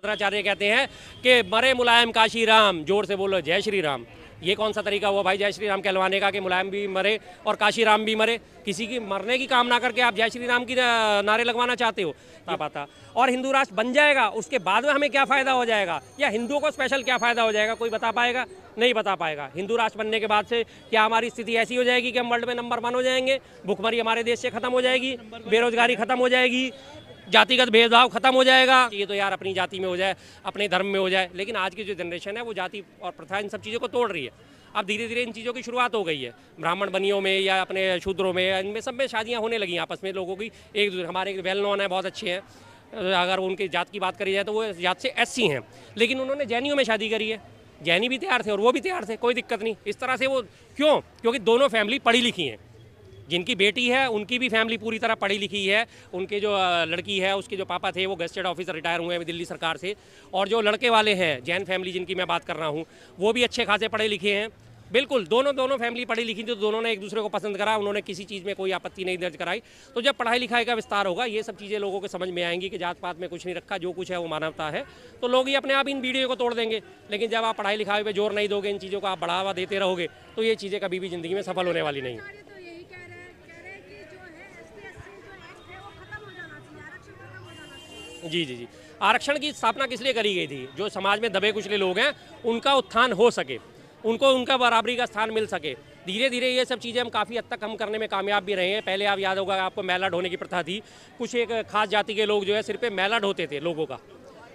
आचार्य कहते हैं कि मरे मुलायम काशी राम, जोर से बोलो जय श्री राम। ये कौन सा तरीका हुआ भाई जय श्री राम कहलवाने का कि मुलायम भी मरे और काशी राम भी मरे? किसी की मरने की कामना करके आप जय श्री राम की नारे लगवाना चाहते हो? पता और हिंदू राष्ट्र बन जाएगा उसके बाद में हमें क्या फ़ायदा हो जाएगा, या हिंदुओं को स्पेशल क्या फ़ायदा हो जाएगा, कोई बता पाएगा? नहीं बता पाएगा। हिंदू राष्ट्र बनने के बाद से क्या हमारी स्थिति ऐसी हो जाएगी कि हम वर्ल्ड में नंबर 1 हो जाएंगे, भुखमरी हमारे देश से खत्म हो जाएगी, बेरोजगारी खत्म हो जाएगी, जातिगत भेदभाव खत्म हो जाएगा? ये तो यार अपनी जाति में हो जाए, अपने धर्म में हो जाए। लेकिन आज की जो जनरेशन है वो जाति और प्रथा इन सब चीज़ों को तोड़ रही है। अब धीरे धीरे इन चीज़ों की शुरुआत हो गई है। ब्राह्मण बनियों में या अपने शूद्रों में, इनमें सब में शादियाँ होने लगी आपस में लोगों की। एक दूसरे हमारे वेल नोन है, बहुत अच्छे हैं, अगर उनकी जात की बात करी जाए तो वो जात से एससी हैं, लेकिन उन्होंने जैनियों में शादी करी है। जैनी भी तैयार थे और वो भी तैयार थे, कोई दिक्कत नहीं। इस तरह से वो क्यों? क्योंकि दोनों फैमिली पढ़ी लिखी हैं। जिनकी बेटी है उनकी भी फैमिली पूरी तरह पढ़ी लिखी है। उनके जो लड़की है उसके जो पापा थे वो गेस्टेड ऑफिसर रिटायर हुए हैं दिल्ली सरकार से। और जो लड़के वाले हैं जैन फैमिली जिनकी मैं बात कर रहा हूँ, वो भी अच्छे खासे पढ़े लिखे हैं। बिल्कुल दोनों फैमिली पढ़ी लिखी थी, तो दोनों ने एक दूसरे को पसंद करा, उन्होंने किसी चीज़ में कोई आपत्ति नहीं दर्ज कराई। तो जब पढ़ाई लिखाई का विस्तार होगा ये सब चीज़ें लोगों को समझ में आएंगी कि जात पात में कुछ नहीं रखा, जो कुछ है वो मानवता है, तो लोग ही अपने आप इन वीडियो को तोड़ देंगे। लेकिन जब आप पढ़ाई लिखाई पे जोर नहीं दोगे, इन चीज़ों को आप बढ़ावा देते रहोगे, तो ये चीज़ें कभी भी ज़िंदगी में सफल होने वाली नहीं। जी। आरक्षण की स्थापना किस लिए करी गई थी? जो समाज में दबे कुचले लोग हैं उनका उत्थान हो सके, उनको उनका बराबरी का स्थान मिल सके। धीरे धीरे ये सब चीज़ें हम काफ़ी हद तक हम करने में कामयाब भी रहे हैं। पहले आप याद होगा आपको मैला ढोने की प्रथा थी। कुछ एक खास जाति के लोग जो है सिर पे मैला ढोते थे लोगों का।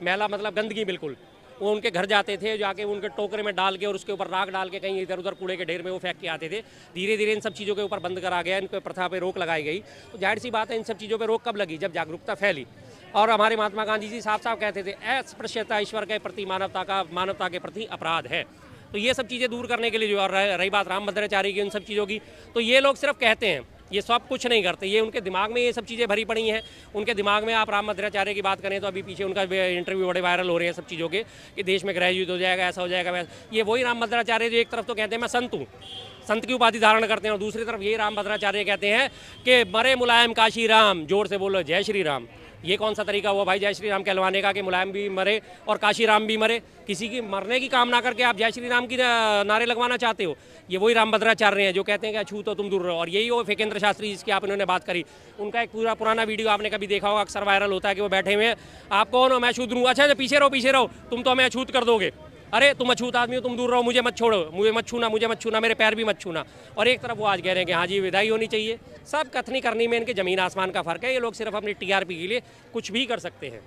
मैला मतलब गंदगी, बिल्कुल। वो उनके घर जाते थे, जाके उनके टोकरे में डाल के और उसके ऊपर राख डाल के कहीं इधर उधर कूड़े के ढेर में वो फेंक के आते थे। धीरे धीरे इन सब चीज़ों के ऊपर बंद करा गया, इन पर प्रथा पे रोक लगाई गई। तो जाहिर सी बात है इन सब चीज़ों पर रोक कब लगी? जब जागरूकता फैली। और हमारे महात्मा गांधी जी साफ साफ कहते थे अस्पृश्यता ईश्वर के प्रति मानवता के प्रति अपराध है। तो ये सब चीज़ें दूर करने के लिए जो रही बात रामभद्राचार्य की, उन सब चीज़ों की, तो ये लोग सिर्फ कहते हैं, ये सब कुछ नहीं करते। ये उनके दिमाग में ये सब चीज़ें भरी पड़ी हैं। उनके दिमाग में आप रामभद्राचार्य की बात करें तो अभी पीछे उनका इंटरव्यू बड़े वायरल हो रहे हैं सब चीज़ों के, कि देश में ग्रहयुद्ध हो जाएगा, ऐसा हो जाएगा, वैसा। ये वही रामभद्राचार्य जो एक तरफ तो कहते हैं मैं संत हूँ, संत की उपाधि धारण करते हैं, और दूसरी तरफ ये रामभद्राचार्य कहते हैं कि मरे मुलायम काशी राम, जोर से बोलो जय श्री राम। ये कौन सा तरीका हुआ भाई जय श्री राम कहलवाने का कि मुलायम भी मरे और काशी राम भी मरे? किसी की मरने की कामना करके आप जय श्री राम की नारे लगवाना चाहते हो? ये वही रामभद्राचार्य हैं जो कहते हैं कि अछूत हो तुम दूर रहो। और यही वो फेकेंद्र शास्त्री जिसकी आप इन्होंने बात करी, उनका एक पूरा पुराना वीडियो आपने कभी देखा होगा, अक्सर वायरल होता है कि वो बैठे हुए हैं, आप कौन हो? मैं अछूत हूँ। अच्छा पीछे रहो, तुम तो हमें अछूत कर दोगे। अरे तुम अछूत आदमी हो, तुम दूर रहो, मुझे मत छोड़ो, मुझे मत छूना, मेरे पैर भी मत छूना। और एक तरफ वो आज कह रहे हैं कि हाँ जी विदाई होनी चाहिए। सब कथनी करनी में इनके ज़मीन आसमान का फ़र्क है। ये लोग सिर्फ अपनी टीआरपी के लिए कुछ भी कर सकते हैं।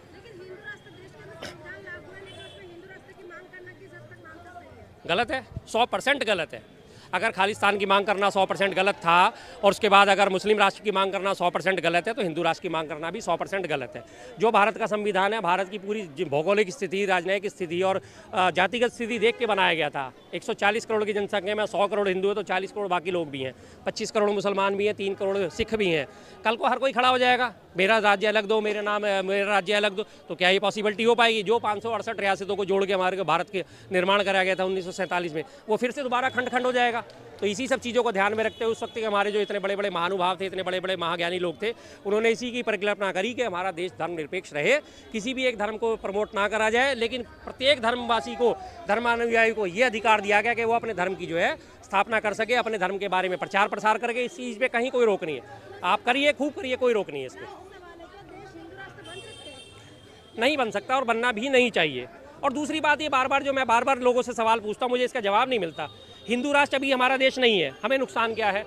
गलत है, 100% गलत है। अगर खालिस्तान की मांग करना 100% गलत था और उसके बाद अगर मुस्लिम राष्ट्र की मांग करना 100% गलत है, तो हिंदू राष्ट्र की मांग करना भी 100% गलत है। जो भारत का संविधान है, भारत की पूरी भौगोलिक स्थिति, राजनयिक स्थिति और जातिगत स्थिति देख के बनाया गया था। 140 करोड़ की जनसंख्या में 100 करोड़ हिंदू है तो 40 करोड़ बाकी लोग भी हैं, 25 करोड़ मुसलमान भी हैं, 3 करोड़ सिख भी हैं। कल को हर कोई खड़ा हो जाएगा, मेरा राज्य अलग दो, मेरा राज्य अलग दो, तो क्या ये पॉसिबिलिटी हो पाएगी? जो 568 रियासतों को जोड़ के हमारे भारत के निर्माण कराया गया था 1947 में, वो फिर से दोबारा खंड खंड हो जाएगा। तो इसी सब चीज़ों को ध्यान में रखते हुए उस वक्त के हमारे जो इतने बड़े बड़े महानुभाव थे, इतने बड़े बड़े महाज्ञानी लोग थे, उन्होंने इसी की परिकल्पना करी कि हमारा देश धर्मनिरपेक्ष रहे, किसी भी एक धर्म को प्रमोट ना करा जाए, लेकिन प्रत्येक धर्मवासी को, धर्मानुयायी को ये अधिकार दिया गया कि वो अपने धर्म की जो है स्थापना कर सके, अपने धर्म के बारे में प्रचार प्रसार करके। इस चीज़ पे कहीं कोई रोक नहीं है। आप करिए, खूब करिए, कोई रोक नहीं है इसमें। नहीं बन सकता और बनना भी नहीं चाहिए। और दूसरी बात ये मैं बार बार लोगों से सवाल पूछता हूँ, मुझे इसका जवाब नहीं मिलता। हिंदू राष्ट्र अभी हमारा देश नहीं है, हमें नुकसान क्या है?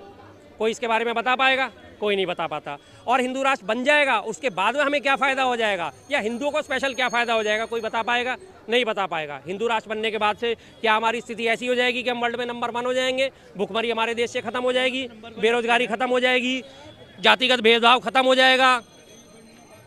कोई इसके बारे में बता पाएगा? कोई नहीं बता पाता। और हिंदू राष्ट्र बन जाएगा उसके बाद में हमें क्या फ़ायदा हो जाएगा, या हिंदुओं को स्पेशल क्या फ़ायदा हो जाएगा, कोई बता पाएगा? नहीं बता पाएगा। हिंदू राष्ट्र बनने के बाद से क्या हमारी स्थिति ऐसी हो जाएगी कि हम वर्ल्ड में नंबर 1 हो जाएंगे, भुखमरी हमारे देश से खत्म हो जाएगी, बेरोजगारी खत्म हो जाएगी, जातिगत भेदभाव खत्म हो जाएगा,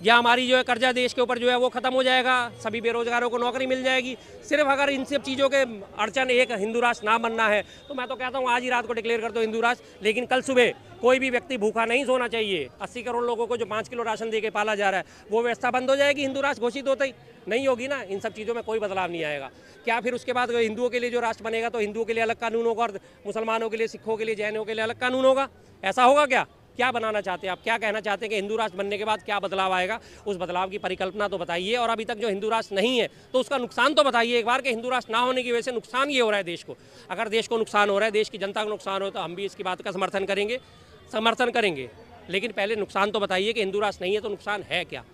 या हमारी जो है कर्जा देश के ऊपर जो है वो खत्म हो जाएगा, सभी बेरोजगारों को नौकरी मिल जाएगी? सिर्फ अगर इन सब चीज़ों के अड़चन एक हिंदू राष्ट्र ना बनना है, तो मैं तो कहता हूँ आज ही रात को डिक्लेयर कर दो हिंदू राष्ट्र। लेकिन कल सुबह कोई भी व्यक्ति भूखा नहीं सोना चाहिए। 80 करोड़ लोगों को जो 5 किलो राशन दे के पाला जा रहा है, वो व्यवस्था बंद हो जाएगी हिंदू राष्ट्र घोषित होते ही? नहीं होगी ना। इन सब चीज़ों में कोई बदलाव नहीं आएगा। क्या फिर उसके बाद हिंदुओं के लिए जो राष्ट्र बनेगा तो हिंदुओं के लिए अलग कानून होगा और मुसलमानों के लिए, सिखों के लिए, जैनों के लिए अलग कानून होगा? ऐसा होगा क्या? क्या बनाना चाहते हैं, आप क्या कहना चाहते हैं कि हिंदू राष्ट्र बनने के बाद क्या बदलाव आएगा, उस बदलाव की परिकल्पना तो बताइए। और अभी तक जो हिंदू राष्ट्र नहीं है तो उसका नुकसान तो बताइए एक बार, कि हिंदू राष्ट्र ना होने की वजह से नुकसान ये हो रहा है देश को। अगर देश को नुकसान हो रहा है, देश की जनता को नुकसान हो, तो हम भी इसकी बात का समर्थन करेंगे, लेकिन पहले नुकसान तो बताइए कि हिंदू राष्ट्र नहीं है तो नुकसान है क्या।